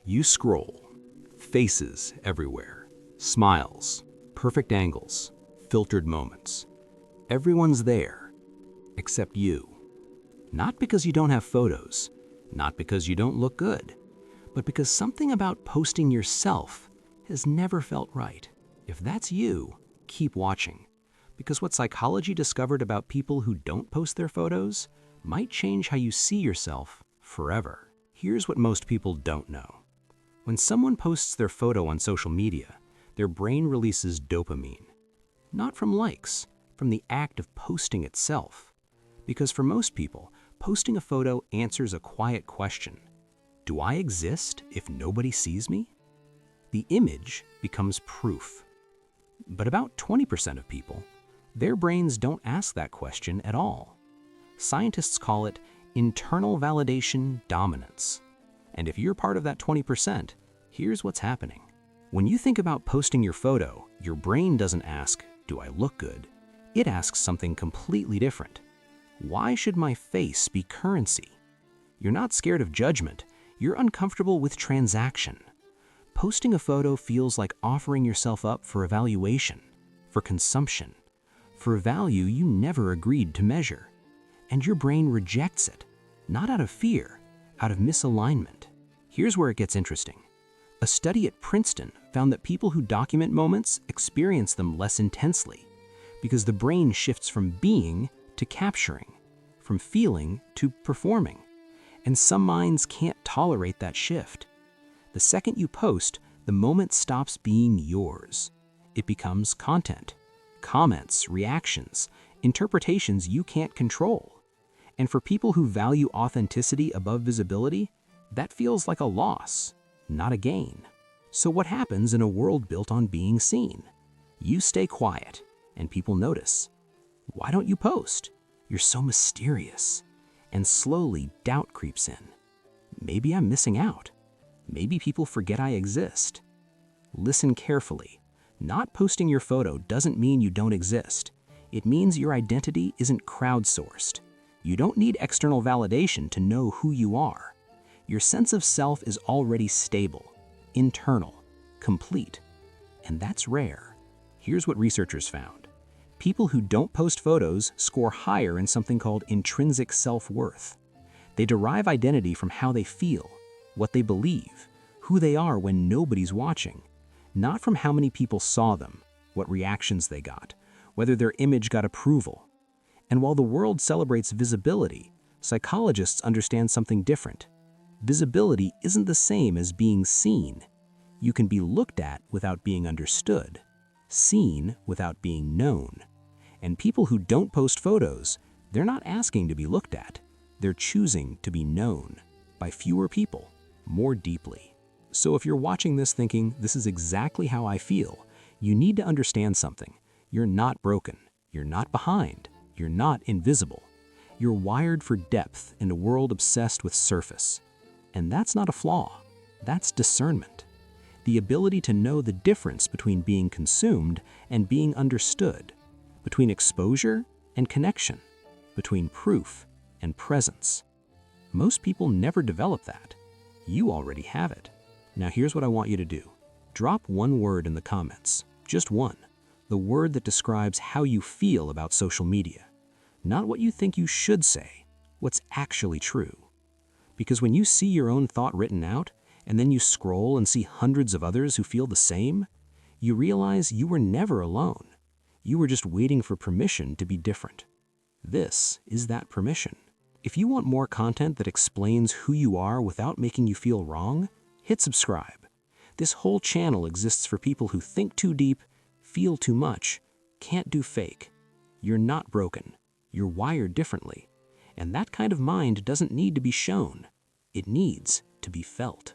You scroll, faces everywhere, smiles, perfect angles, filtered moments. Everyone's there, except you. Not because you don't have photos, not because you don't look good, but because something about posting yourself has never felt right. If that's you, keep watching, because what psychology discovered about people who don't post their photos might change how you see yourself forever. Here's what most people don't know. When someone posts their photo on social media, their brain releases dopamine. Not from likes, from the act of posting itself. Because for most people, posting a photo answers a quiet question. Do I exist if nobody sees me? The image becomes proof. But about 20% of people, their brains don't ask that question at all. Scientists call it internal validation dominance. And if you're part of that 20%, here's what's happening. When you think about posting your photo, your brain doesn't ask, do I look good? It asks something completely different. Why should my face be currency? You're not scared of judgment, you're uncomfortable with transaction. Posting a photo feels like offering yourself up for evaluation, for consumption, for value you never agreed to measure. And your brain rejects it, not out of fear, out of misalignment. Here's where it gets interesting. A study at Princeton found that people who document moments experience them less intensely because the brain shifts from being to capturing, from feeling to performing. And some minds can't tolerate that shift. The second you post, the moment stops being yours. It becomes content, comments, reactions, interpretations you can't control. And for people who value authenticity above visibility, that feels like a loss, not a gain. So what happens in a world built on being seen? You stay quiet, and people notice. Why don't you post? You're so mysterious. And slowly, doubt creeps in. Maybe I'm missing out. Maybe people forget I exist. Listen carefully. Not posting your photo doesn't mean you don't exist. It means your identity isn't crowdsourced. You don't need external validation to know who you are. Your sense of self is already stable, internal, complete. And that's rare. Here's what researchers found. People who don't post photos score higher in something called intrinsic self-worth. They derive identity from how they feel, what they believe, who they are when nobody's watching, not from how many people saw them, what reactions they got, whether their image got approval. And while the world celebrates visibility, psychologists understand something different. Visibility isn't the same as being seen. You can be looked at without being understood, seen without being known. And people who don't post photos, they're not asking to be looked at. They're choosing to be known by fewer people, more deeply. So if you're watching this thinking, this is exactly how I feel, you need to understand something. You're not broken. You're not behind. You're not invisible. You're wired for depth in a world obsessed with surface. And that's not a flaw. That's discernment. The ability to know the difference between being consumed and being understood, between exposure and connection, between proof and presence. Most people never develop that. You already have it. Now here's what I want you to do. Drop one word in the comments, just one. The word that describes how you feel about social media. Not what you think you should say, what's actually true. Because when you see your own thought written out, and then you scroll and see hundreds of others who feel the same, you realize you were never alone. You were just waiting for permission to be different. This is that permission. If you want more content that explains who you are without making you feel wrong, hit subscribe. This whole channel exists for people who think too deep, feel too much, can't do fake. You're not broken. You're wired differently. And that kind of mind doesn't need to be shown. It needs to be felt.